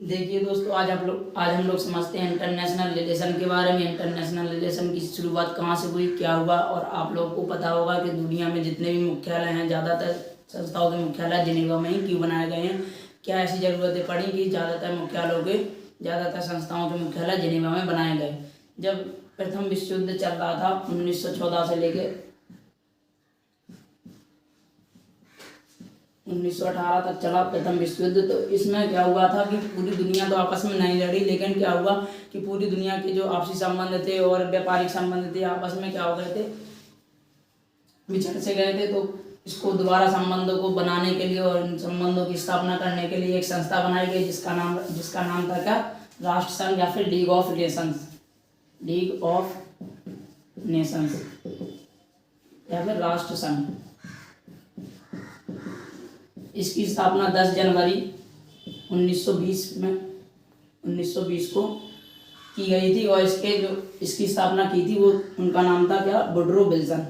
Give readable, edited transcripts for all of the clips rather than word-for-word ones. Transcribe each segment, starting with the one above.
देखिए दोस्तों, आज हम लोग समझते हैं इंटरनेशनल रिलेशन के बारे में। इंटरनेशनल रिलेशन की शुरुआत कहाँ से हुई, क्या हुआ। और आप लोगों को पता होगा कि दुनिया में जितने भी मुख्यालय हैं, ज़्यादातर संस्थाओं के मुख्यालय जिनेवा में ही क्यों बनाए गए हैं। क्या ऐसी ज़रूरतें पड़ी कि ज़्यादातर संस्थाओं के मुख्यालय जिनेवा में बनाए गए। जब प्रथम विश्व युद्ध चल रहा था 1914 से लेके 1918 तक चला प्रथम विश्व युद्ध, तो इसमें क्या हुआ था कि पूरी दुनिया तो आपस में नहीं लड़ी, लेकिन क्या हुआ कि पूरी दुनिया के जो आपसी संबंध थे और व्यापारिक संबंध थे आपस में क्या हो गए थे, बिछड़ से गए थे। तो इसको दोबारा संबंधों को बनाने के लिए और इन संबंधों की स्थापना करने के लिए एक संस्था बनाई गई जिसका नाम था क्या, राष्ट्र संघ या फिर लीग ऑफ नेशंस या फिर राष्ट्र संघ। इसकी स्थापना 10 जनवरी 1920 को की गई थी और इसकी स्थापना की थी वो उनका नाम था क्या, वुडरो विल्सन।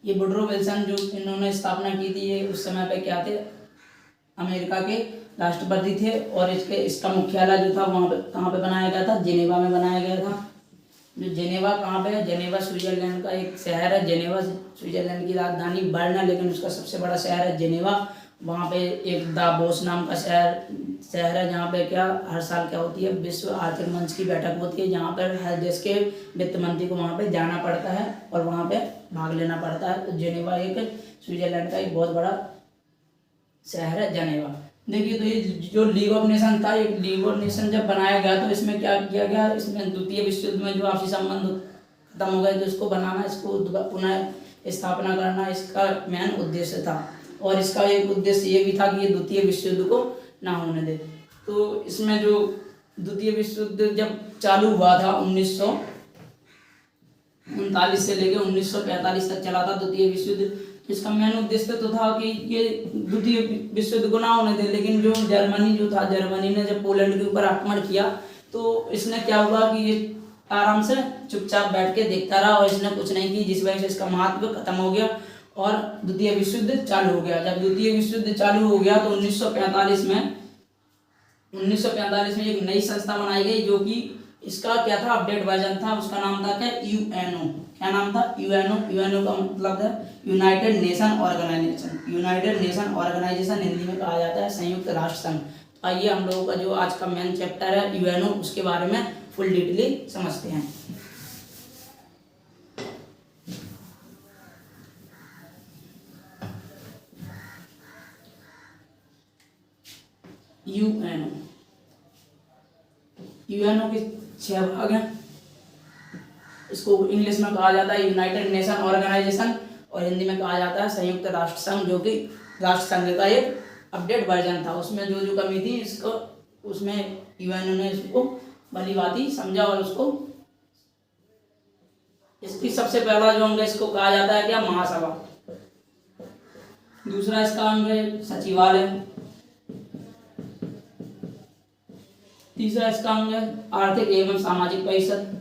ये वुडरो विल्सन जो इन्होंने स्थापना की थी, ये उस समय पे क्या थे, अमेरिका के राष्ट्रपति थे। और इसका मुख्यालय जो था वहाँ पे कहाँ पे बनाया गया था, जिनेवा में बनाया गया था। जो जेनेवा कहाँ पे है, जेनेवा स्विट्जरलैंड का एक शहर है। जेनेवा स्विट्जरलैंड की राजधानी बर्न है, लेकिन उसका सबसे बड़ा शहर है जेनेवा। वहाँ पे एक दावोस नाम का शहर है, जहाँ पे क्या हर साल क्या होती है, विश्व आर्थिक मंच की बैठक होती है, जहाँ पर हर देश के वित्त मंत्री को वहाँ पे जाना पड़ता है और वहाँ पे भाग लेना पड़ता है। तो जेनेवा एक स्विट्जरलैंड का एक बहुत बड़ा शहर है जेनेवा। देखिए, तो ये जो लीग ऑफ नेशन था, ये लीग ऑफ नेशन जब बनाया गया तो इसमें क्या किया गया, इसमें द्वितीय विश्व युद्ध में जो आपसी संबंध खत्म हो गए तो इसको बनाना, इसको पुनः स्थापना करना इसका मेन उद्देश्य था। और इसका एक उद्देश्य ये भी था कि ये द्वितीय विश्व युद्ध को ना होने दे। तो इसमें जो द्वितीय विश्व युद्ध जब चालू हुआ था 1939 से लेकर 1945 तक चला था द्वितीय विश्व युद्ध। इसका मेन उद्देश्य तो था कि ये द्वितीय विश्व युद्ध को ना होने दे, लेकिन जो जर्मनी ने जब पोलैंड के ऊपर आक्रमण किया तो इसने क्या हुआ कि ये आराम से चुपचाप बैठ के देखता रहा और इसने कुछ नहीं की, जिस वजह से इसका महत्व खत्म हो गया और द्वितीय विश्व युद्ध चालू हो गया। जब द्वितीय विश्व युद्ध चालू हो गया तो 1945 में एक नई संस्था बनाई गई, जो कि इसका क्या था, अपडेट वर्जन था। उसका नाम था क्या, यूएनओ। क्या नाम था, यूएनओ का मतलब है यूनाइटेड नेशन ऑर्गेनाइजेशन। हिंदी में कहा जाता है संयुक्त राष्ट्र संघ। तो आइए हम लोगों का जो आज का मेन चैप्टर है यूएनओ, उसके बारे में फुल डिटेल समझते हैं। यूएनओ के 6 भाग हैं। इसको इंग्लिश में कहा जाता है यूनाइटेड नेशन ऑर्गेनाइजेशन और हिंदी में कहा जाता है संयुक्त राष्ट्र संघ, जो कि राष्ट्र संघ का एक अपडेट वर्जन था। उसमें जो जो कमी थी उसमें यूएनओ ने इसको भली भांति समझा और उसको इसकी सबसे पहला जो अंग है इसको कहा जाता है क्या, महासभा। दूसरा इसका अंग है सचिवालय। तीसरा इसका अंग है आर्थिक एवं सामाजिक परिषद।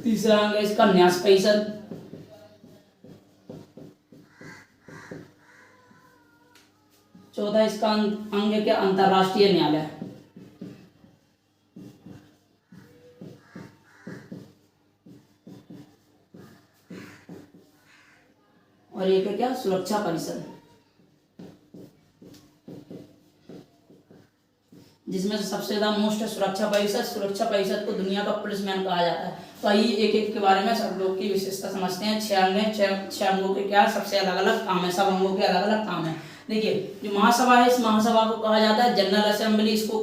तीसरा अंग है इसका न्यास परिषद। चौथा इसका अंग है क्या, अंतर्राष्ट्रीय न्यायालय। और एक है क्या, सुरक्षा परिषद, जिसमें से सबसे ज्यादा मोस्ट है सुरक्षा परिषद को दुनिया का पुलिसमैन कहा जाता है। तो आइए एक एक के बारे में सब लोग की विशेषता समझते हैं। 6 अंग हैं, 6 अंगों के क्या सबसे अलग अलग काम है, सब अंगों के अलग अलग काम है। देखिए, जो महासभा है, इस महासभा को कहा जाता है जनरल असेंबली। इसको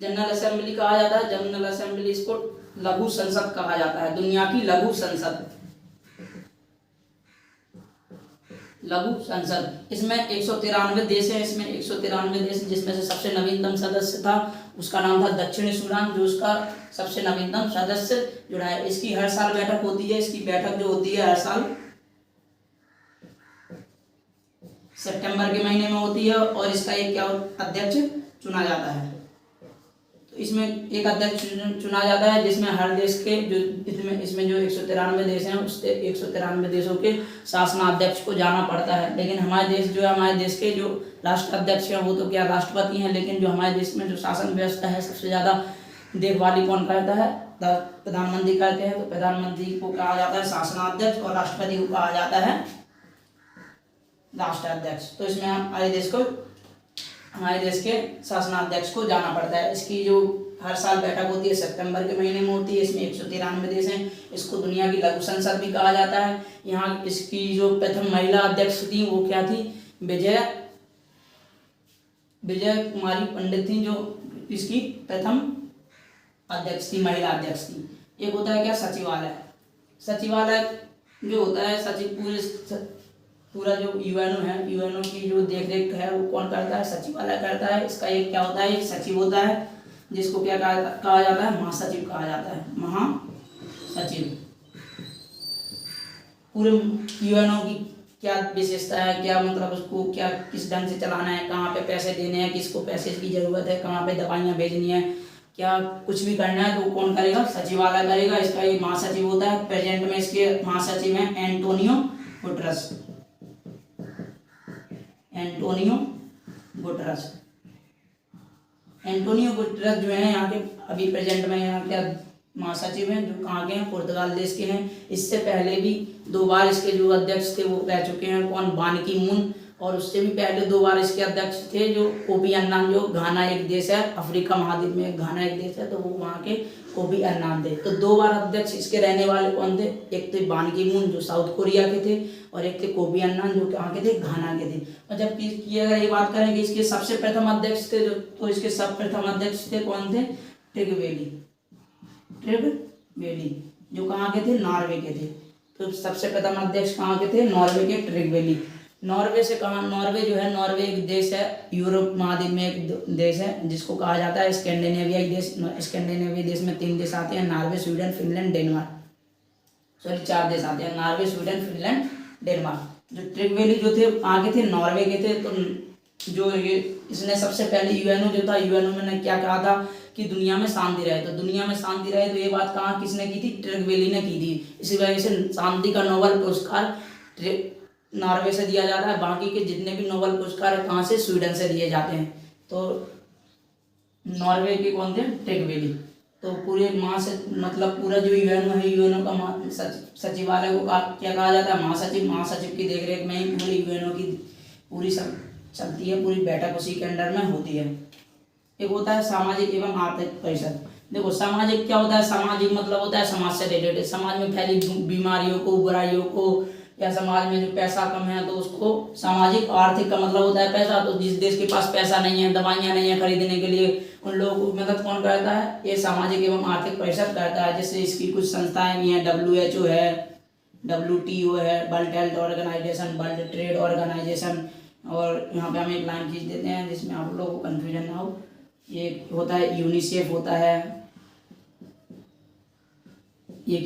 जनरल असेंबली कहा जाता है। जनरल असेंबली, इसको लघु संसद कहा जाता है, दुनिया की लघु संसद। इसमें 193 देश है। इसमें 193 देश, जिसमें से सबसे नवीनतम सदस्य था, उसका नाम था दक्षिणी सूडान, जो उसका सबसे नवीनतम सदस्य जुड़ा है। इसकी हर साल बैठक होती है। इसकी बैठक जो होती है हर साल सितंबर के महीने में होती है और इसका एक क्या अध्यक्ष चुना जाता है। तो इसमें एक अध्यक्ष चुना जाता है, जिसमें हर देश के जो इसमें जो 193 देश हैं, उस 193 देशों के शासनाध्यक्ष को जाना पड़ता है। लेकिन हमारे देश जो है, हमारे देश के जो राष्ट्राध्यक्ष हैं वो तो क्या राष्ट्रपति हैं, लेकिन जो हमारे देश में जो शासन व्यवस्था है सबसे ज़्यादा देखभाली कौन करता है? प्रधानमंत्री करते हैं। तो प्रधानमंत्री को कहा जाता है शासनाध्यक्ष और राष्ट्रपति को कहा जाता है राष्ट्राध्यक्ष। तो इसमें हमारे देश के शासनाध्यक्ष को जाना पड़ता है। इसकी जो हर साल बैठक होती है सितंबर के महीने में होती है। इसमें 193 देश हैं। इसको दुनिया की लघु संसद भी कहा जाता है। यहाँ इसकी जो प्रथम महिला अध्यक्ष थी वो क्या थी? विजय कुमारी पंडित थी, जो इसकी प्रथम अध्यक्ष थी, महिला अध्यक्ष थी। एक होता है क्या? सचिवालय। सचिवालय जो होता है, सचिव पूरा जो यूएनओ है, यूएनओ की जो देखरेख है वो कौन करता है? सचिवालय करता है। इसका एक क्या होता है? एक सचिव होता है, जिसको क्या कहा जाता है? महासचिव कहा जाता है। महासचिव। पूरे यूएनओ की क्या विशेषता है, क्या मतलब उसको क्या किस ढंग से चलाना है, कहाँ पे पैसे देने हैं, किसको पैसे की जरूरत है, कहाँ पे दवाइयाँ भेजनी है, क्या कुछ भी करना है तो कौन करेगा? सचिवालय करेगा। इसका एक महासचिव होता है। प्रेजेंट में इसके महासचिव हैं एंटोनियो गुटेरेस। एंटोनियो गुटेरेस जो है यहाँ के अभी प्रेजेंट में यहाँ के महासचिव हैं, जो कहाँ के हैं? पुर्तगाल देश के हैं। इससे पहले भी 2 बार इसके जो अध्यक्ष थे वो रह चुके हैं। कौन? बान की मून। और उससे भी पहले 2 बार इसके अध्यक्ष थे जो कोफी अन्नान, जो घाना एक देश है अफ्रीका महाद्वीप में, घाना एक देश है, तो वो वहाँ के कोफी अन्नान थे। तो 2 बार अध्यक्ष इसके रहने वाले कौन थे? एक थे बान की मून जो साउथ कोरिया के थे, और एक थे कोफी अन्नान जो कहाँ के थे? घाना के थे। और जब की अगर ये बात करें कि इसके सबसे प्रथम अध्यक्ष थे तो इसके सब प्रथम अध्यक्ष थे कौन थे? ट्रिगवेली, जो कहाँ के थे? नॉर्वे के थे। तो सबसे प्रथम अध्यक्ष कहाँ के थे? नॉर्वे के ट्रिगवेली। नॉर्वे से कहा, नॉर्वे जो है, नॉर्वे एक देश है, यूरोप महाद्वीप में एक देश है, जिसको कहा जाता है स्कैंडिनेविया देश। स्कैंडिनेविया देश में 3 देश आते हैं, नॉर्वे, स्वीडन, फिनलैंड, डेनमार्क। 4 देश आते हैं, नॉर्वे, स्वीडन, फिनलैंड, डेनमार्क। जो ट्रिगवेली जो थे आगे थे, नॉर्वे के थे। तो जो ये इसने सबसे पहले यूएनओ जो था, यूएनओ में क्या कहा था कि दुनिया में शांति रहे। तो दुनिया में शांति रहे, तो ये बात कहाँ किसने की थी? ट्रिगवेली ने की थी। इसी वजह से शांति का नोबेल पुरस्कार नॉर्वे से दिया जाता है। बाकी के जितने भी नोबेल पुरस्कार है कहाँ से? स्वीडन से दिए जाते हैं। तो नॉर्वे के कौन थे? ट्रिगवेली। तो पूरे मतलब पूरा जो यूएनओ है, यूएनओ का सचिवालय को क्या कहा जाता है? महासचिव। महासचिव की देखरेख में ही पूरे यूएनओ की पूरी सब चलती है, पूरी बैठक उसी के अंडर में होती है। एक होता है सामाजिक एवं आर्थिक परिषद। देखो सामाजिक क्या होता है? सामाजिक मतलब होता है समाज से रिलेटेड, समाज में फैली बीमारियों को, बुराइयों को, या समाज में जो पैसा कम है तो उसको सामाजिक। आर्थिक का मतलब होता है पैसा। तो जिस देश के पास पैसा नहीं है, दवाइयाँ नहीं है खरीदने के लिए, उन लोगों को मदद कौन करता है? ये सामाजिक एवं आर्थिक परिषद करता है। जैसे इसकी कुछ संस्थाएं भी हैं, WHO है, WTO है, world health organisation, world trade organisation. और यहाँ पे हम एक लाइन खींच देते हैं जिसमें आप लोगों को कन्फ्यूजन ना हो। ये होता है यूनिसेफ, होता है ये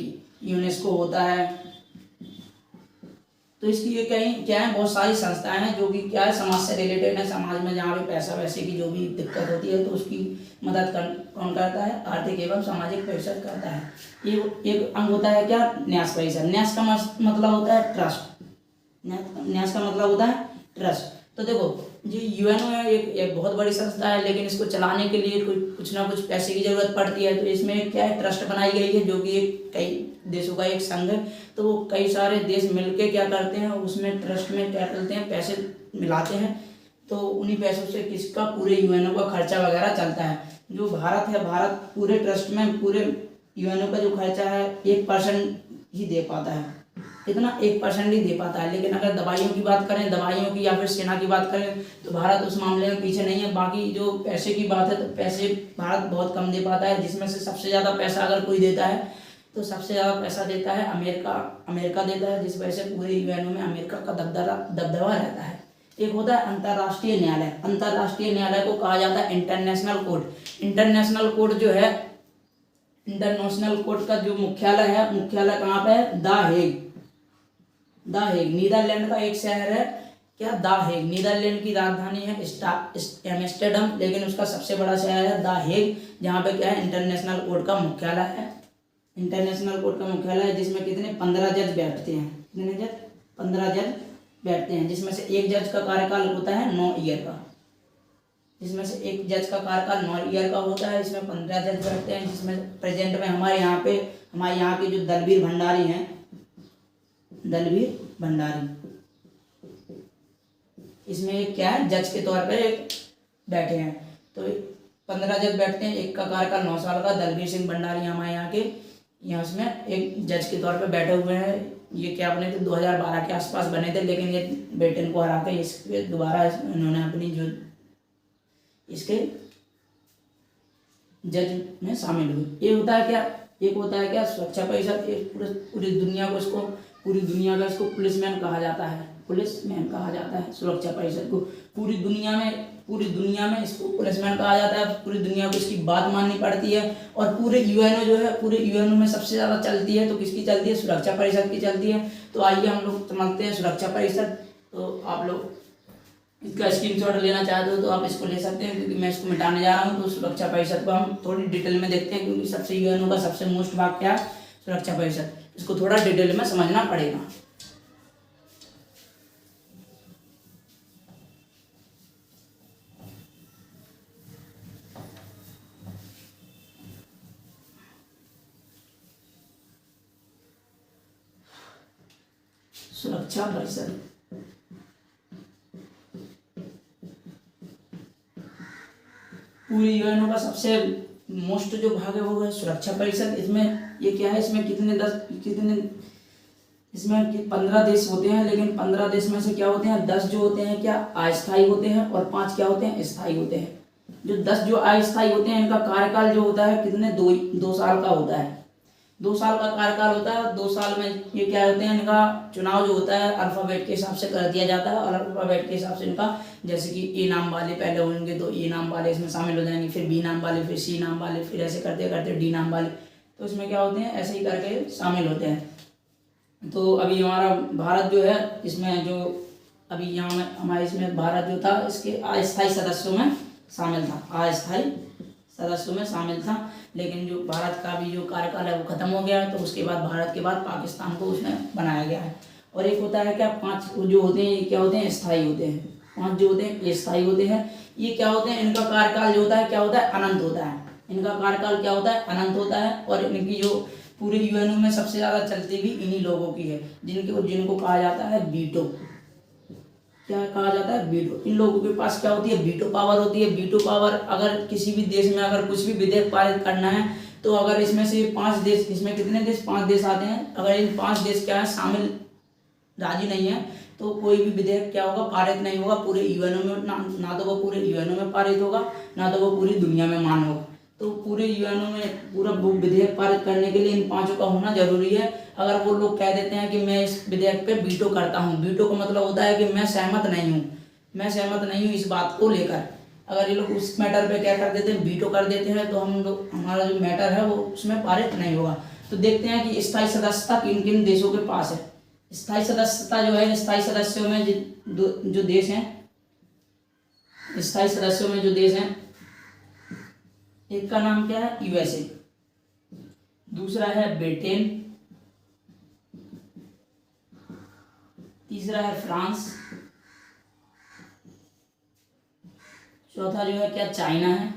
यूनेस्को होता है। तो इसकी ये कहीं क्या है? बहुत सारी संस्थाएं हैं जो कि क्या है? समाज से रिलेटेड है। समाज में जहाँ भी पैसा वैसे की जो भी दिक्कत होती है तो उसकी मदद कौन करता है? आर्थिक एवं सामाजिक परिषद करता है। ये एक अंग होता है क्या? न्यास परिषद। न्यास का मतलब होता है ट्रस्ट। न्यास का मतलब होता है ट्रस्ट। तो देखो जी यूएनओ है, एक बहुत बड़ी संस्था है, लेकिन इसको चलाने के लिए कुछ ना कुछ पैसे की जरूरत पड़ती है। तो इसमें क्या है? ट्रस्ट बनाई गई है, जो कि कई देशों का एक संघ है। तो वो कई सारे देश मिलके क्या करते हैं? उसमें ट्रस्ट में क्या करते हैं? पैसे मिलाते हैं। तो उन्हीं पैसों से किसका? पूरे यूएनओ का खर्चा वगैरह चलता है। जो भारत है, भारत पूरे ट्रस्ट में, पूरे यूएनओ का जो खर्चा है 1% ही दे पाता है। इतना 1% ही दे पाता है। लेकिन अगर दवाइयों की बात करें, दवाइयों की या फिर सेना की बात करें, तो भारत उस मामले में पीछे नहीं है। बाकी जो पैसे की बात है, तो पैसे भारत बहुत कम दे पाता है। जिसमें से सबसे ज़्यादा पैसा अगर कोई देता है तो सबसे ज़्यादा पैसा देता है अमेरिका देता है, जिस वजह से पूरे यूएनओ में अमेरिका का दबदबा रहता है। एक होता है अंतर्राष्ट्रीय न्यायालय। अंतर्राष्ट्रीय न्यायालय को कहा जाता है इंटरनेशनल कोर्ट। इंटरनेशनल कोर्ट जो है, इंटरनेशनल कोर्ट का जो मुख्यालय है, मुख्यालय कहाँ पे है? The Hague. नीदरलैंड का एक शहर है क्या द हेग, नीदरलैंड की राजधानी है एम्स्टर्डम, लेकिन उसका सबसे बड़ा शहर है द हेग, जहाँ पे क्या है इंटरनेशनल कोर्ट का मुख्यालय है। इंटरनेशनल कोर्ट का मुख्यालय है, जिसमें कितने 15 जज बैठते हैं। कितने जज? 15 जज बैठते हैं, जिसमें से एक जज का कार्यकाल होता है 9 ईयर का। जिसमें से एक जज का कार्यकाल 9 ईयर का होता है। इसमें 15 जज बैठते हैं, जिसमें प्रेजेंट में हमारे यहाँ के जो दलवीर भंडारी हैं, दलवीर भंडारी, इसमें एक क्या है जज के तौर पे एक बैठे हैं। तो 15 जज बैठते हैं, एक का कार्यकाल 9 साल का। दलवीर सिंह भंडारी हमारे यहाँ के, यहाँ उसमें एक जज के तौर पे बैठे हुए हैं। ये क्या बने थे 2012 के आसपास बने थे, लेकिन ये ब्रिटेन को हरा के इसके दोबारा इन्होंने अपनी जो इसके जज में शामिल हुए। ये होता है क्या, एक होता है क्या सुरक्षा परिषद, पूरी दुनिया का इसको पुलिसमैन कहा जाता है। पुलिसमैन कहा जाता है सुरक्षा परिषद को। पूरी दुनिया में इसको पुलिसमैन कहा जाता है। पूरी दुनिया को इसकी बात माननी पड़ती है। और पूरे यूएनओ जो है, पूरे यूएनओ में सबसे ज़्यादा चलती है तो किसकी चलती है? सुरक्षा परिषद की चलती है। तो आइए हम लोग समझते हैं सुरक्षा परिषद। तो आप लोग इसका स्क्रीनशॉट लेना चाहते हो तो आप इसको ले सकते हैं, क्योंकि मैं इसको मिटाने जा रहा हूँ। तो सुरक्षा परिषद को हम थोड़ी डिटेल में देखते हैं, क्योंकि सबसे यूएनओ का सबसे मोस्ट भाग क्या है? सुरक्षा परिषद। इसको थोड़ा डिटेल में समझना पड़ेगा। सुरक्षा परिषद पूरी यूएनओ का सबसे मोस्ट जो भाग है वो है सुरक्षा परिषद। इसमें ये क्या है, इसमें इसमें 15 देश होते हैं, लेकिन 15 देश में से क्या होते हैं 10 जो होते हैं क्या अस्थायी होते हैं, और 5 क्या होते हैं स्थायी होते हैं। जो 10 जो अस्थायी होते हैं इनका कार्यकाल जो होता है कितने 2 साल का होता है। 2 साल का कार्यकाल होता है। 2 साल में ये क्या होते हैं, इनका चुनाव जो होता है अल्फाबेट के हिसाब से कर दिया जाता है। और अल्फाबेट के हिसाब से इनका, जैसे कि ए नाम वाले पहले होंगे तो ए नाम वाले इसमें शामिल हो जाएंगे, फिर बी नाम वाले, फिर सी नाम वाले, फिर ऐसे करते करते डी नाम वाले। तो इसमें क्या होते हैं ऐसे ही करके शामिल होते हैं। तो अभी हमारा भारत जो है इसमें जो अभी यहाँ हमारे इसमें भारत जो था इसके अस्थायी सदस्यों में शामिल था, अस्थायी सदस्यों में शामिल था। लेकिन जो भारत का भी जो कार्यकाल है वो खत्म हो गया है, तो उसके बाद भारत के बाद पाकिस्तान को उसमें बनाया गया है। और एक होता है क्या 5 जो होते हैं ये क्या होते हैं स्थायी होते हैं। 5 जो होते हैं ये स्थायी होते हैं। ये क्या होते हैं, इनका कार्यकाल जो होता है क्या होता है अनंत होता है। इनका कार्यकाल क्या होता है अनंत होता है। और इनकी जो पूरे यूएनओ में सबसे ज़्यादा चलती भी इन्हीं लोगों की है, जिनको कहा जाता है वीटो। क्या कहा जाता है? वीटो। इन लोगों के पास क्या होती है? वीटो पावर होती है। वीटो पावर अगर किसी भी देश में अगर कुछ भी विधेयक पारित करना है, तो अगर इसमें से 5 देश, इसमें कितने देश? 5 देश आते हैं। अगर इन 5 देश क्या है शामिल राजी नहीं है, तो कोई भी विधेयक क्या होगा? पारित नहीं होगा पूरे यूएनओ में। ना तो वो पूरे यूएनओ में पारित होगा, ना तो वो पूरी दुनिया में मान्य होगा। तो पूरे यूएनओ में पूरा विधेयक पारित करने के लिए इन 5 का होना जरूरी है। अगर वो लोग कह देते हैं कि मैं इस विधेयक पे वीटो करता हूँ, वीटो का मतलब होता है कि मैं सहमत नहीं हूँ इस बात को लेकर। अगर ये लोग उस मैटर पे क्या कर देते हैं? वीटो कर देते हैं, तो हमारा जो मैटर है वो उसमें पारित नहीं होगा। तो देखते हैं कि स्थायी सदस्यता किन किन देशों के पास है। स्थायी सदस्यता जो है, स्थायी सदस्यों में जो देश हैं, स्थायी सदस्यों में जो देश हैं, एक का नाम क्या है? यूएसए, दूसरा है ब्रिटेन, तीसरा है फ्रांस, चौथा जो है क्या चाइना है,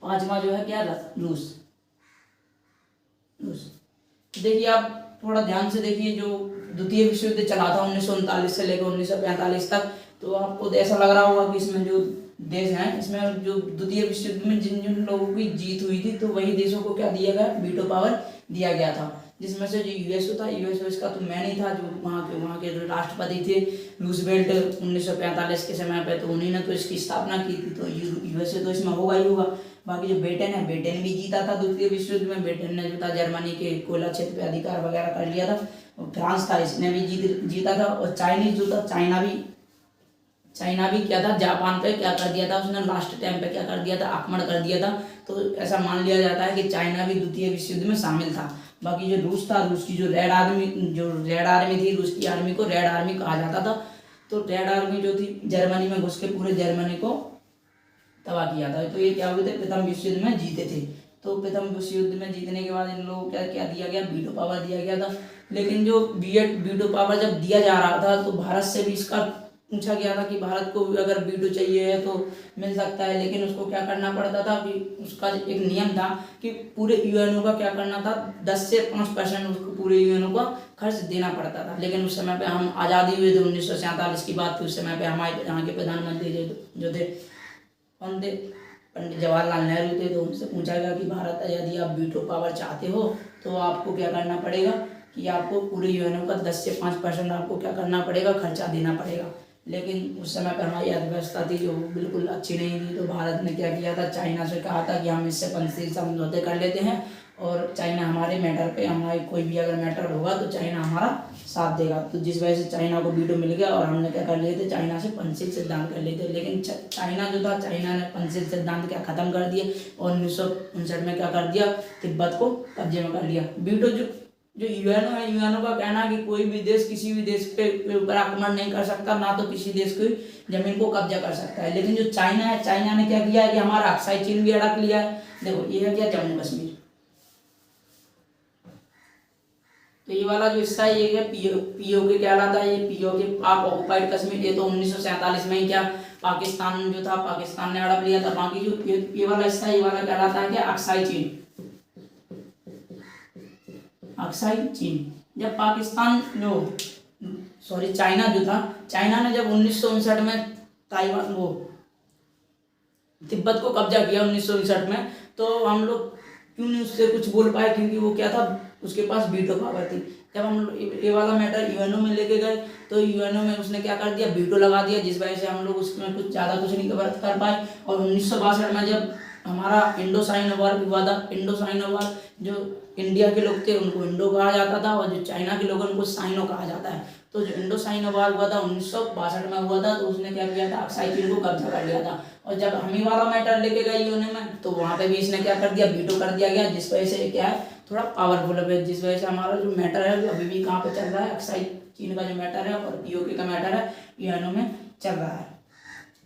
पांचवा जो है क्या रूस। देखिए आप थोड़ा ध्यान से देखिए, जो द्वितीय विश्व युद्ध चला था 1939 से लेकर 1945 तक, तो आपको ऐसा लग रहा होगा कि इसमें जो देश हैं, इसमें जो द्वितीय विश्व युद्ध में जिन जिन लोगों की जीत हुई थी, तो वही देशों को क्या दिया गया? वीटो पावर दिया गया था। जिसमें से जो यूएसए था, यूएसए इसका तो मैन ही था, जो वहाँ के जो राष्ट्रपति थे रूजवेल्ट 1945 के समय पे, तो उन्हीं ने तो इसकी स्थापना की थी। तो यूएसए तो इसमें होगा ही होगा। बाकी जो ब्रिटेन है, ब्रिटेन भी जीता था द्वितीय विश्व युद्ध में। ब्रिटेन ने जो था जर्मनी के कोयला क्षेत्र पे अधिकार वगैरह कर लिया था। और फ्रांस था, इसने भी जीता था। और चाइनीज जो था, चाइना भी क्या था, जापान पे क्या कर दिया था उसने, लास्ट टाइम पे क्या कर दिया था? आक्रमण कर दिया था। तो ऐसा मान लिया जाता है कि चाइना भी द्वितीय विश्व युद्ध में शामिल था। बाकी जो रूस था, रूस की जो रेड आर्मी थी, रूस की आर्मी को रेड आर्मी कहा जाता था। तो रेड आर्मी जो थी जर्मनी में घुस के पूरे जर्मनी को तबाह किया था। तो ये क्या हुए थे, प्रथम विश्व युद्ध में जीते थे। तो प्रथम विश्व युद्ध में जीतने के बाद इन लोगों को क्या क्या दिया गया, वीटो पावर दिया गया था। लेकिन जो वीटो पावर जब दिया जा रहा था तो भारत से भी इसका पूछा गया था कि भारत को अगर वीटो चाहिए है तो मिल सकता है। लेकिन उसको क्या करना पड़ता था कि उसका एक नियम था कि पूरे यूएनओ का क्या करना था, 10 से 5% उसको पूरे यूएनओ का खर्च देना पड़ता था। लेकिन उस समय पे हम आज़ादी हुए थे, 1947 की बात थी। उस समय पे हमारे यहाँ के प्रधानमंत्री जो थे कौन थे, पंडित जवाहरलाल नेहरू थे। तो उनसे पूछा गया कि भारत यदि आप वीटो पावर चाहते हो तो आपको क्या करना पड़ेगा कि आपको पूरे यूएनओ का 10 से 5% आपको क्या करना पड़ेगा, खर्चा देना पड़ेगा। लेकिन उस समय पर हमारी अर्थव्यवस्था थी जो बिल्कुल अच्छी नहीं थी। तो भारत ने क्या किया था, चाइना से कहा था कि हम इससे 5 समझौते कर लेते हैं और चाइना हमारे मैटर पे, हमारी कोई भी अगर मैटर होगा तो चाइना हमारा साथ देगा। तो जिस वजह से चाइना को वीटो मिल गया और हमने क्या कर लिए थे, चाइना से पंचशील सिद्धांत कर लिए थे। लेकिन चाइना जो था, चाइना ने पंचशील सिद्धांत क्या खत्म कर दिए और 1959 में क्या कर दिया, तिब्बत को कब्जे में कर लिया। वीटो जो यूएनओ है, यूएनओ का कहना है कि कोई भी देश किसी भी देश पे ऊपर आक्रमण नहीं कर सकता, ना तो किसी देश की जमीन को कब्जा कर सकता है। लेकिन जो चाइना है, चाइना ने क्या किया है कि हमारा अक्साई चीन भी अड़क लिया है। देखो ये है क्या, जम्मू कश्मीर। तो ये वाला जो हिस्सा है ये पीओके कहलाता है। ये पीओके पाक ऑक्युपाइड कश्मीर, ये तो 1947 में ही क्या पाकिस्तान जो था, पाकिस्तान ने हड़प लिया था। बाकी जो ये वाला हिस्सा, ये वाला कहलाता है क्या, अक्साई चीन। अक्साई चीन जब पाकिस्तान चाइना जो था, चाइना ने जब 1959 में ताइवान तिब्बत को कब्जा किया 1959 में, तो हम लोग क्यों नहीं उससे कुछ बोल पाए, क्योंकि वो क्या था, उसके पास वीटो पावर थी। जब हम ये वाला मैटर यूएनओ में लेके गए तो यूएनओ में उसने क्या कर दिया, वीटो लगा दिया, जिस वजह से हम लोग उसमें कुछ नहीं कर पाए। और 1962 में जब हमारा इंडोसाइन वॉर हुआ था, इंडोसाइन वॉर जो इंडिया के लोग थे उनको इंडो कहा जाता था और जो चाइना के लोग उनको साइनो कहा जाता है। तो जो इंडोसाइन वॉर हुआ था 1962 में हुआ था, तो उसने क्या किया था, अक्साई चीन को कब्जा कर लिया था। और जब हम ही वाला मैटर लेके गए यूएनओ में तो वहाँ पे भी इसने क्या कर दिया, वीटो कर दिया गया, जिस वजह से क्या है, थोड़ा पावरफुल है, जिस वजह से हमारा जो मैटर है वो अभी भी कहाँ पे चल रहा है, अक्साई चीन का जो मैटर है और पीओके का मैटर है यूएनओ में चल रहा है।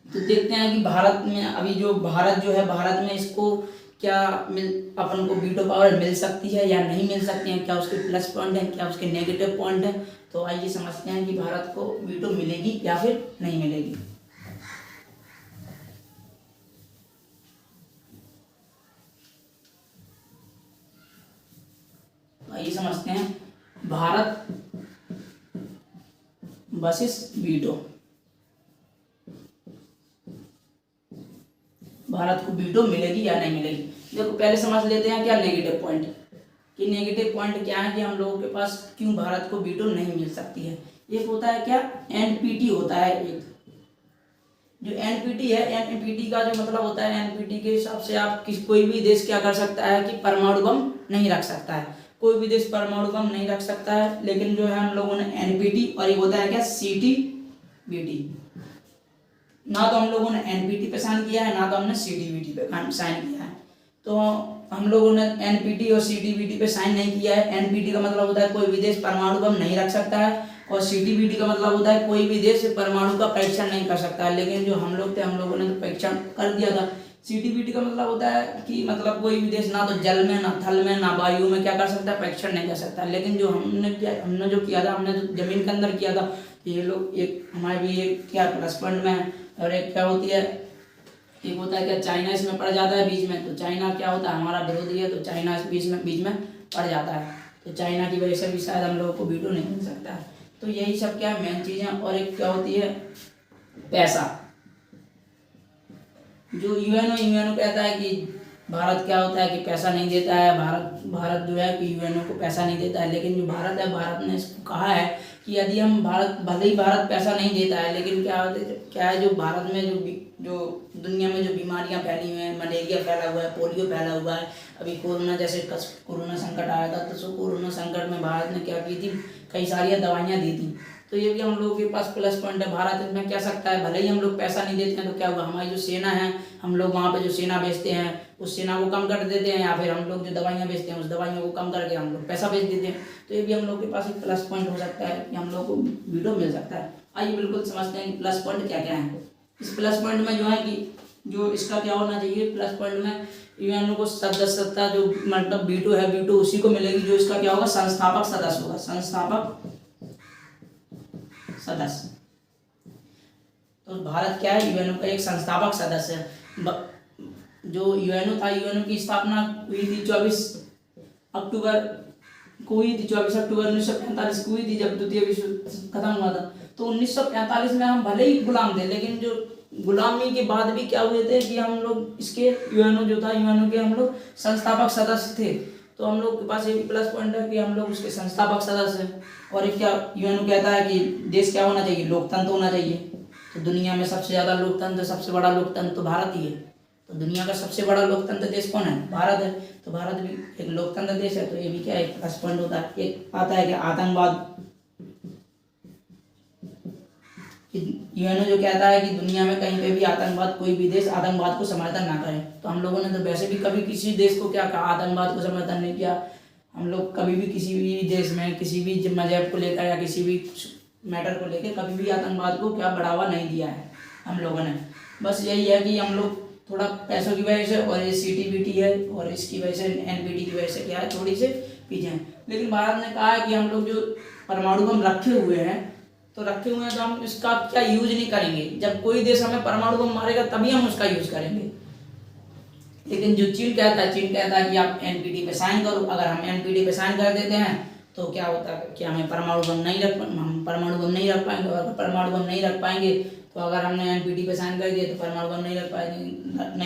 तो देखते हैं कि भारत में अभी जो भारत जो है, भारत में इसको क्या अपन को वीटो पावर मिल सकती है या नहीं मिल सकती है, क्या उसके प्लस पॉइंट है, क्या उसके नेगेटिव पॉइंट है। तो आइए समझते हैं कि भारत को वीटो मिलेगी या फिर नहीं मिलेगी। आइए समझते हैं भारत वर्सेस वीटो। भारत को वीटो मिलेगी या नहीं मिलेगी। देखो पहले समझ लेते हैं क्या नेगेटिव पॉइंट, कि नेगेटिव पॉइंट क्या है कि हम लोगों के पास क्यों भारत को वीटो नहीं मिल सकती है। एक होता है क्या, एनपीटी होता है। एक जो एनपीटी है, एनपीटी का जो मतलब होता है, एनपीटी के हिसाब से आप कोई भी देश क्या कर सकता है कि परमाणु बम नहीं रख सकता है, कोई भी देश परमाणु बम नहीं रख सकता है। लेकिन जो है हम लोगों ने एनपीटी और एक होता है क्या, सीटीबीटी। ना तो हम लोगों ने एनपीटी पे साइन किया है, ना तो हमने सीटीबीटी पे साइन किया है। तो हम लोगों ने एनपीटी और सीटीबीटी पे साइन नहीं किया है। एनपीटी का मतलब होता है कोई भी देश परमाणु बम नहीं रख सकता है और सीटीबीटी का मतलब होता है कोई भी देश परमाणु का परीक्षण नहीं कर सकता है। लेकिन जो हम लोग थे, हम लोगों ने तो परीक्षण कर दिया था। सीटीबीटी का मतलब होता है कि मतलब कोई भी देश ना तो जल में, ना थल में, ना वायु में क्या कर सकता है, परीक्षण नहीं कर सकता। लेकिन जो हमने जो किया था, हमने जो जमीन के अंदर किया था, ये लोग एक हमारे भी एक क्या प्लस पॉइंट में है। और एक क्या होती है, एक होता है क्या, चाइना इसमें पड़ जाता है बीच में। तो चाइना क्या होता है, हमारा विरोधी है, तो चाइना इस बीच में पड़ जाता है। तो चाइना की वजह से भी शायद हम लोगों को वीटो नहीं मिल सकता है। तो यही सब क्या मेन चीज़ें। और एक क्या होती है, पैसा। जो यूएनओ कहता है कि भारत क्या होता है कि पैसा नहीं देता है, भारत जो है कि यूएनओ को पैसा नहीं देता है। लेकिन जो भारत है, भारत ने इसको कहा है कि यदि हम भले ही भारत पैसा नहीं देता है, लेकिन क्या है जो भारत में जो दुनिया में जो बीमारियां फैली हुई हैं, मलेरिया फैला हुआ है, पोलियो फैला हुआ है, अभी कोरोना जैसे कोरोना संकट आया था, तो कोरोना संकट में भारत ने क्या की थी, कई सारी दवाइयाँ दी थी। तो ये भी हम लोगों के पास प्लस पॉइंट है। भारत इसमें क्या सकता है, भले ही हम लोग पैसा नहीं देते हैं तो क्या होगा, हमारी जो सेना है, हम लोग वहाँ पे जो सेना भेजते हैं उस सेना को कम कर देते हैं, या फिर हम लोग जो दवाइयाँ बेचते हैं उस दवाइयों को कम करके हम लोग पैसा बेच देते हैं। तो ये भी हम लोग के पास एक प्लस पॉइंट हो सकता है कि हम लोग को वीटो मिल सकता है। आइए बिल्कुल समझते हैं कि प्लस पॉइंट क्या क्या है। इस प्लस पॉइंट में जो है कि जो इसका क्या होना चाहिए, प्लस पॉइंट में यूएनओ को सदस्यता जो मतलब वीटो है, वीटो उसी को मिलेगी जो इसका क्या होगा, संस्थापक सदस्य होगा, संस्थापक सदस्य। तो भारत क्या है, यूएनओ का एक संस्थापक सदस्य है। जो यूएनओ था, यूएनओ की स्थापना हुई थी 24 अक्टूबर को हुई थी, 24 अक्टूबर 1945 को हुई थी, जब द्वितीय विश्व खत्म हुआ था। तो 1945 में हम भले ही गुलाम थे, लेकिन जो गुलामी के बाद भी क्या हुए थे कि हम लोग इसके यूएनओ जो था, यूएनओ के हम लोग संस्थापक सदस्य थे। तो हम लोग के पास ये भी प्लस पॉइंट है कि हम लोग उसके संस्थापक सदस्य हैं। और एक क्या यूएनओ कहता है कि देश क्या होना चाहिए, लोकतंत्र होना चाहिए। तो दुनिया में सबसे ज़्यादा लोकतंत्र, सबसे बड़ा लोकतंत्र तो भारत ही है। तो दुनिया का सबसे बड़ा लोकतंत्र देश कौन है, भारत है। तो भारत भी एक लोकतंत्र देश है। तो ये भी क्या एक प्लस पॉइंट होता है। एक आता है कि आतंकवाद, यूएनओ जो कहता है कि दुनिया में कहीं पे भी आतंकवाद, कोई भी देश आतंकवाद को समर्थन ना करे। तो हम लोगों ने तो वैसे भी कभी किसी देश को क्या कहा, आतंकवाद को समर्थन नहीं किया। हम लोग कभी भी किसी भी देश में किसी भी मजहब को लेकर या किसी भी मैटर को लेकर कभी भी आतंकवाद को क्या बढ़ावा नहीं दिया है हम लोगों ने। बस यही है कि हम लोग थोड़ा पैसों की वजह से और ये सीटीबीटी है और इसकी वजह से एनपीटी की वजह से क्या है, थोड़ी से पीछे हैं। लेकिन भारत ने कहा है कि हम लोग जो परमाणु बम रखे हुए हैं तो हम इसका क्या यूज नहीं करेंगे। जब कोई देश हमें परमाणु बम मारेगा तभी हम उसका यूज करेंगे। लेकिन जो चीन कहता है कि आप एनपीटी पे साइन करो। अगर हम एनपीटी पे साइन कर देते हैं तो क्या होता है कि हमें परमाणु बम नहीं रख पाएंगे। और परमाणु बम नहीं रख पाएंगे तो अगर हमने एनपीटी पे साइन कर दिया तो परमाणु बम नहीं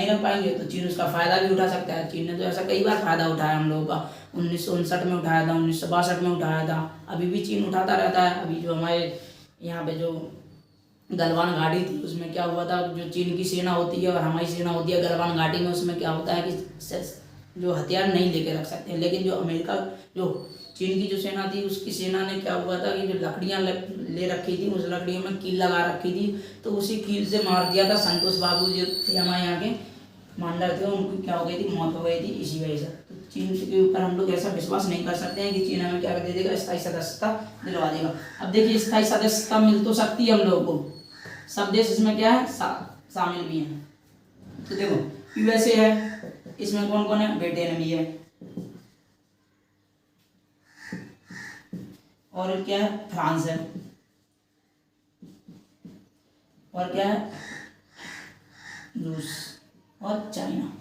रख पाएंगे तो चीन उसका फायदा भी उठा सकता है। चीन ने तो ऐसा कई बार फायदा उठाया हम लोगों का, 1959 में उठाया था, 1962 में उठाया था, अभी भी चीन उठाता रहता है। अभी जो हमारे यहाँ पे जो गलवान घाटी थी उसमें क्या हुआ था, जो चीन की सेना होती है और हमारी सेना होती है गलवान घाटी में, उसमें क्या होता है कि जो हथियार नहीं लेके रख सकते। लेकिन जो अमेरिका, जो चीन की जो सेना थी उसकी सेना ने क्या हुआ था कि जो लकड़ियाँ ले रखी थी उस लकड़ियों में कील लगा रखी थी, तो उसी कील से मार दिया था। संतोष बाबू जो थे हमारे यहाँ के कमांडर थे, उनको क्या हो गई थी, मौत हो गई थी इसी वजह से। तो चीन के ऊपर हम लोग ऐसा विश्वास नहीं कर सकते हैं कि चीन हमें क्या दे देगा, स्थायी सदस्यता दिलवा देगा। अब देखिए स्थायी सदस्यता मिल तो सकती है हम लोगों को, सब देश इसमें क्या है शामिल भी हैं। तो देखो यूएसए है, इसमें कौन कौन है, ब्रिटेन भी है, और क्या है, फ्रांस है, और क्या है, रूस और चाइना।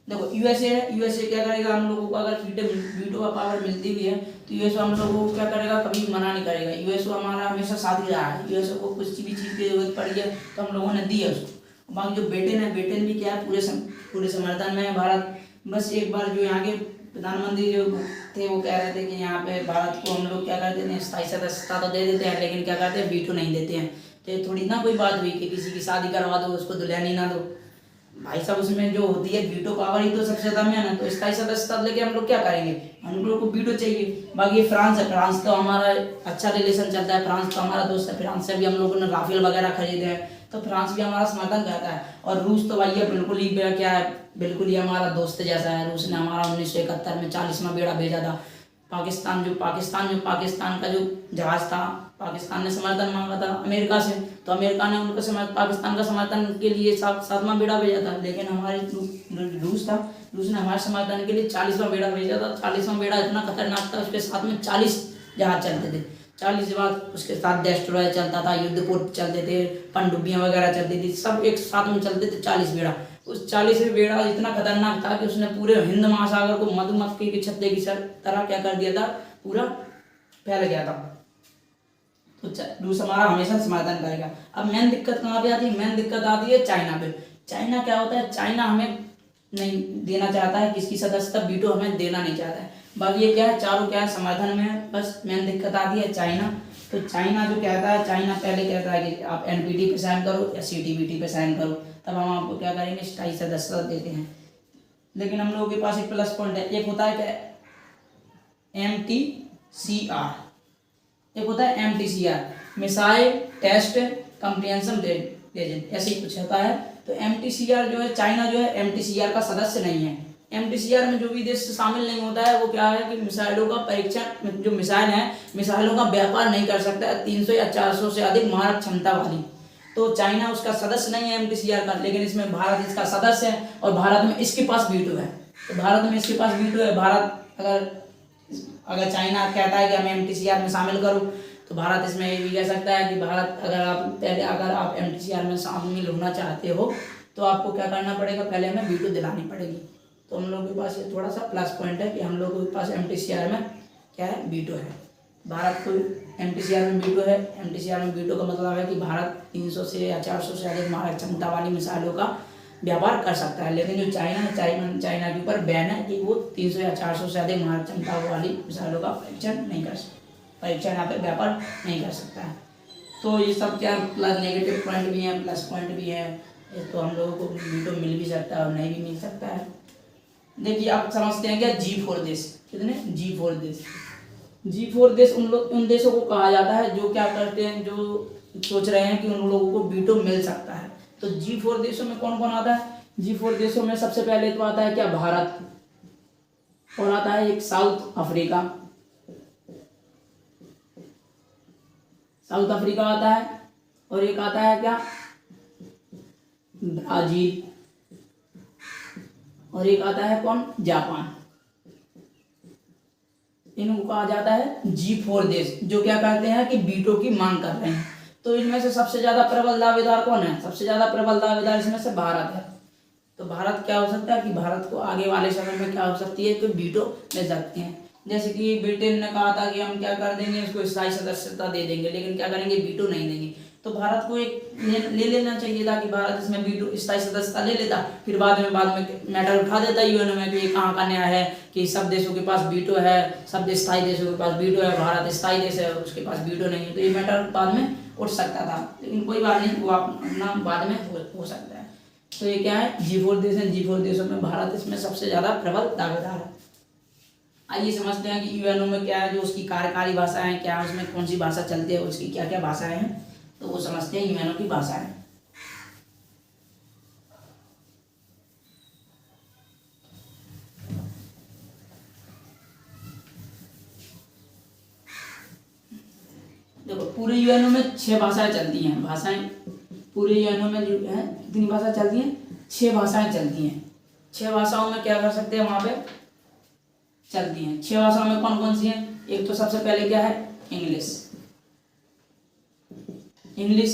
देखो यूएसए है, यूएसए क्या करेगा हम लोगों को, अगर वीटो का पावर मिलती भी है तो यूएसए हम लोगों को क्या करेगा, कभी मना नहीं करेगा। यूएसए हमारा हमेशा साथ ही रहा है। यूएसए को कुछ भी चीज़ की जरूरत पड़ी है तो हम लोगों ने दी है उसको। बाकी जो ब्रिटेन है, ब्रिटेन भी क्या है, पूरे समर्थन में है भारत। बस एक बार जो यहाँ के प्रधानमंत्री जो थे वो कह रहे थे कि यहाँ पे भारत को हम लोग क्या कर देते हैं, स्थायी सदस्यता तो दे देते हैं लेकिन क्या करते हैं, वीटो नहीं देते हैं। तो ये थोड़ी ना कोई बात हुई कि किसी की शादी करवा दो उसको दुल्हन ही ना दो। भाई साहब उसमें जो होती है वीटो पावर ही तो सबसे ज्यादा में है ना। तो स्थायी सदस्यता लेके हम लोग क्या करेंगे, हम लोग को वीटो चाहिए। बाकी फ्रांस है, फ्रांस तो हमारा अच्छा रिलेशन चलता है, फ्रांस तो हमारा दोस्त है, फ्रांस से भी हम लोगों ने राफेल वगैरह खरीदे हैं तो फ्रांस भी हमारा समर्थन करता है। और रूस तो भैया बिल्कुल ही क्या है, बिल्कुल ही हमारा दोस्त जैसा है। रूस ने हमारा 1971 में 40वां बेड़ा भेजा था। पाकिस्तान का जो जहाज था, पाकिस्तान ने समर्थन मांगा था अमेरिका से, तो अमेरिका ने उनको पाकिस्तान का समर्थन के लिए 7वां बेड़ा भेजा था। लेकिन हमारे रूस ने हमारे समर्थन के लिए 40वां बेड़ा भेजा था। 40वां बेड़ा इतना खतरनाक था, उसके साथ में 40 जहाज चलते थे, 40 जहाज, उसके साथ डेस्ट्रॉयर चलता था, युद्धपोत चलते थे, पनडुब्बियाँ वगैरह चलती थी, सब एक साथ में चलते थे 40 बेड़ा। उस 40वें बेड़ा इतना खतरनाक था कि उसने पूरे हिंद महासागर को मधुमक्खी के छत्ते की तरह क्या कर दिया था, पूरा फैल गया था। तो रूस हमारा हमेशा समर्थन करेगा। अब मेन दिक्कत कहाँ पे आती है, मेन दिक्कत आती है चाइना पे। चाइना क्या होता है, चाइना हमें नहीं देना चाहता है, किसकी सदस्यता, वीटो हमें देना नहीं चाहता है। बाकी ये क्या है, चारों क्या है, समर्थन में। बस मेन दिक्कत आती है चाइना। तो चाइना जो कहता है, चाइना पहले कहता है कि आप एनपीटी पे साइन करो या सीटीबीटी पे साइन करो, तब हम आपको क्या करेंगे, स्थायी सदस्यता देते हैं। लेकिन हम लोगों के पास एक प्लस पॉइंट है, एक होता है क्या, MTCR, एक होता है MTCR, मिसाइल टेस्ट कम्प्रिहेंशन रेजिम, ऐसे ही कुछ होता है। तो MTCR जो है, चाइना जो है MTCR का सदस्य नहीं है। MTCR में जो भी देश शामिल नहीं होता है वो क्या है कि मिसाइलों का परीक्षण, जो मिसाइल है मिसाइलों का व्यापार नहीं कर सकता है 300 या 400 से अधिक मारक क्षमता वाली। तो चाइना उसका सदस्य नहीं है MTCR का, लेकिन इसमें भारत इसका सदस्य है और भारत में इसके पास वीटो है। तो भारत में इसके पास वीटो है। भारत अगर चाइना कहता है कि हमें MTCR में शामिल करो, तो भारत इसमें ये भी कह सकता है कि भारत अगर आप MTCR में शामिल होना चाहते हो तो आपको क्या करना पड़ेगा, पहले हमें वीटो दिलानी पड़ेगी। तो हम लोगों के पास ये थोड़ा सा प्लस पॉइंट है कि हम लोगों के पास MTCR में क्या है, वीटो है। भारत को MTCR में वीटो है। MTCR में वीटो का मतलब है कि भारत 300 से या 400 से अधिक मारक क्षमता वाली मिसाइलों का व्यापार कर सकता है। लेकिन जो चाइना के ऊपर बैन है कि वो 300 या 400 से अधिक मारक क्षमता वाली मिसाइलों का परीक्षण यहाँ पे व्यापार नहीं कर सकता है। तो ये सब क्या प्लस नेगेटिव पॉइंट भी है, प्लस पॉइंट भी है। तो हम लोगों को वीटो मिल भी सकता है और नहीं भी मिल सकता है। देखिए आप समझते हैं क्या, G4 देश, कितने G4 देश, G4 देश उन देशों को कहा जाता है जो क्या करते हैं, जो सोच रहे हैं कि उन लोगों को वीटो मिल सकता है। तो G4 देशों में कौन कौन आता है? G4 देशों में सबसे पहले तो आता है क्या, भारत, और आता है एक साउथ अफ्रीका आता है, और एक आता है क्या, ब्राजील, और एक आता है कौन, जापान। इनको कहा जाता है G4 देश, जो क्या करते हैं कि वीटो की मांग कर रहे हैं। तो इनमें से सबसे ज्यादा प्रबल दावेदार कौन है? सबसे ज्यादा प्रबल दावेदार इसमें से भारत है। तो भारत क्या हो सकता है कि भारत को आगे वाले समय में क्या हो सकती है कि वीटो मिल सकती है। जैसे कि ब्रिटेन ने कहा था कि हम क्या कर देंगे, इसको स्थायी सदस्यता दे देंगे, लेकिन क्या करेंगे, वीटो नहीं देंगे। तो भारत को एक ले लेना चाहिए था कि भारत इसमें वीटो स्थायी सदस्यता ले लेता, फिर बाद में मैटर उठा देता UN में कि ये कहाँ का न्याय है कि सब देशों के पास वीटो है, सब स्थायी देशों के पास वीटो है, भारत स्थायी देश है उसके पास वीटो नहीं है। तो ये मैटर बाद में उठ सकता था, लेकिन कोई बात नहीं, वो अपना बाद में हो सकता है। तो ये क्या है, G4 देश है। G4 देशों में भारत इसमें सबसे ज्यादा प्रबल दावेदार है। आइए समझते हैं कि UN में क्या है, जो उसकी कार्यकारी भाषाएं क्या है, उसमें कौन सी भाषा चलती है, उसकी क्या क्या भाषाएं हैं, तो वो समझते हैं UN की भाषाएं। देखो पूरे UN में 6 भाषाएं चलती हैं। पूरे UN में जो है कितनी भाषा चलती हैं, 6 भाषाएं चलती हैं। 6 भाषाओं में क्या कर सकते हैं, वहां पे चलती हैं। 6 भाषाओं में कौन कौन सी हैं? एक तो सबसे पहले क्या है, इंग्लिश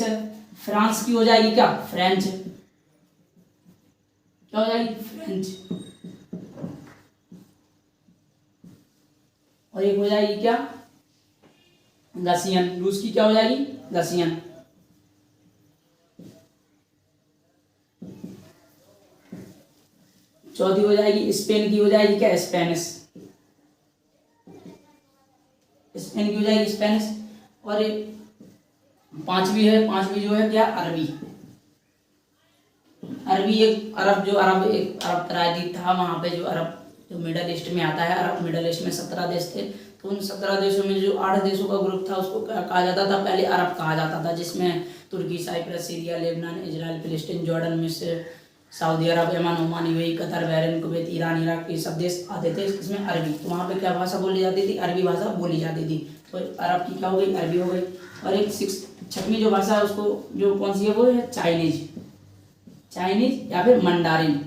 है। फ्रांस की हो जाएगी क्या, फ्रेंच, क्या हो जाएगी, फ्रेंच। और एक हो जाएगी क्या, रसियन। रूस की क्या हो जाएगी, रसियन। चौथी हो जाएगी स्पेन की, हो जाएगी क्या, स्पेनिश। स्पेन की हो जाएगी स्पेनिश। और एक पांचवी जो है क्या, अरबी। एक अरब प्रायद्वीप था, वहां पे जो अरब जो मिडल ईस्ट में आता है, अरब मिडल ईस्ट में 17 देश थे। तो उन 17 देशों में जो 8 देशों का ग्रुप था उसको कहा जाता था, पहले अरब कहा जाता था, जिसमें Turkey, Cyprus, Syria, Lebanon, Israel, Palestine, Jordan, मिस्र, Saudi Arab, Yemen, Oman, UAE, Qatar, Bahrain, Kuwait, Iran, Iraq, ये सब देश आते थे। इसमें अरबी, तो वहाँ पे क्या भाषा बोली जाती थी, अरबी भाषा बोली जाती थी। तो अरब की क्या हो गई, अरबी हो गई। और एक 6वीं जो भाषा है उसको जो कौन सी है, वो है चाइनीज या फिर मंडारिन।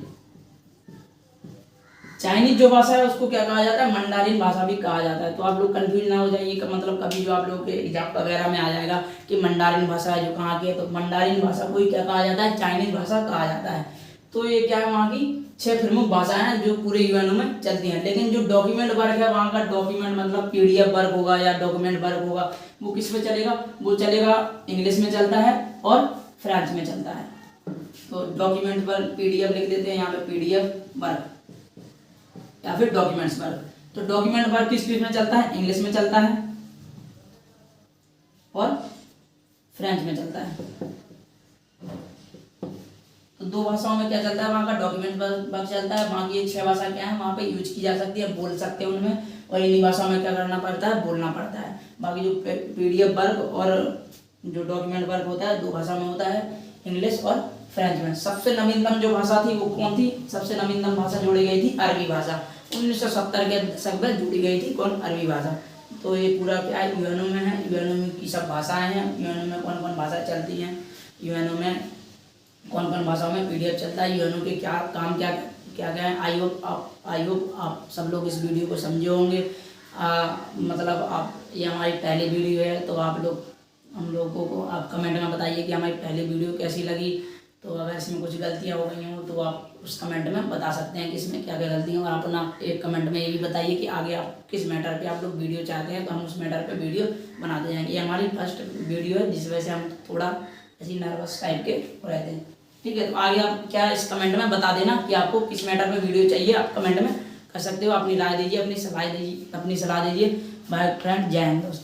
चाइनीज जो भाषा है उसको क्या कहा जाता है, मंडारिन भाषा भी कहा जाता है। तो आप लोग कंफ्यूज ना हो जाइए, का मतलब कभी जो आप लोग के एग्जाम वगैरह में आ जाएगा कि मंडारिन भाषा है जो कहाँ की है, तो मंडारिन भाषा को ही क्या कहा जाता है, चाइनीज भाषा कहा जाता है। तो ये क्या है, वहाँ की 6 प्रमुख भाषाएं हैं जो पूरे UN में चलती हैं। लेकिन जो डॉक्यूमेंट वर्क है, वहाँ का डॉक्यूमेंट मतलब PDF वर्क होगा या डॉक्यूमेंट वर्क होगा, वो किस में चलेगा, वो चलेगा इंग्लिश में चलता है और फ्रेंच में चलता है। तो डॉक्यूमेंट वर्क PDF लिख देते हैं यहाँ पे, PDF वर्क या फिर डॉक्यूमेंट्स वर्क। तो डॉक्यूमेंट वर्क किस में चलता है, इंग्लिश में चलता है और फ्रेंच में चलता है। तो 2 भाषाओं में क्या चलता है, वहाँ का डॉक्यूमेंट वर्क चलता है। बाकी ये 6 भाषा क्या है, वहाँ पे यूज की जा सकती है, बोल सकते हैं उनमें, और इन्हीं भाषाओं में क्या करना पड़ता है, बोलना पड़ता है। बाकी जो PDF वर्क और जो डॉक्यूमेंट वर्क होता है 2 भाषा में होता है, इंग्लिश और फ्रेंच में। सबसे नवीनतम जो भाषा थी वो कौन थी? सबसे नवीनतम भाषा जोड़ी गई थी अरबी भाषा। 1970 के दशक में जोड़ी गई थी कौन? अरबी भाषा। तो ये पूरा क्या है, यूएनओ में है। यूएनओ की सब भाषाएं हैं। यूएनओ में कौन कौन भाषा चलती हैं, यूएनओ में कौन कौन भाषाओं में पीडीएफ चलता है, यूएनओ के क्या काम क्या क्या क्या है। आई होप आप सब लोग इस वीडियो को समझे होंगे। मतलब आप, ये हमारी पहली वीडियो है, तो आप लोग हम लोगों को आप कमेंट में बताइए कि हमारी पहली वीडियो कैसी लगी। तो अगर इसमें कुछ गलतियाँ हो गई हों तो आप उस कमेंट में बता सकते हैं कि इसमें क्या क्या गलतियाँ। और अपना एक कमेंट में ये भी बताइए कि आगे आप किस मैटर पे आप लोग वीडियो चाहते हैं, तो हम उस मैटर पे वीडियो बनाते जाएंगे। ये हमारी फर्स्ट वीडियो है, जिस वजह से हम थोड़ा ऐसी नर्वस टाइप के रहते हैं। ठीक है, तो आगे आप क्या इस कमेंट में बता देना कि आपको किस मैटर पे वीडियो चाहिए। आप कमेंट में कर सकते हो, अपनी राय दीजिए, अपनी सलाह दीजिए। बाय फ्रेंड, जय हिंद दोस्तों।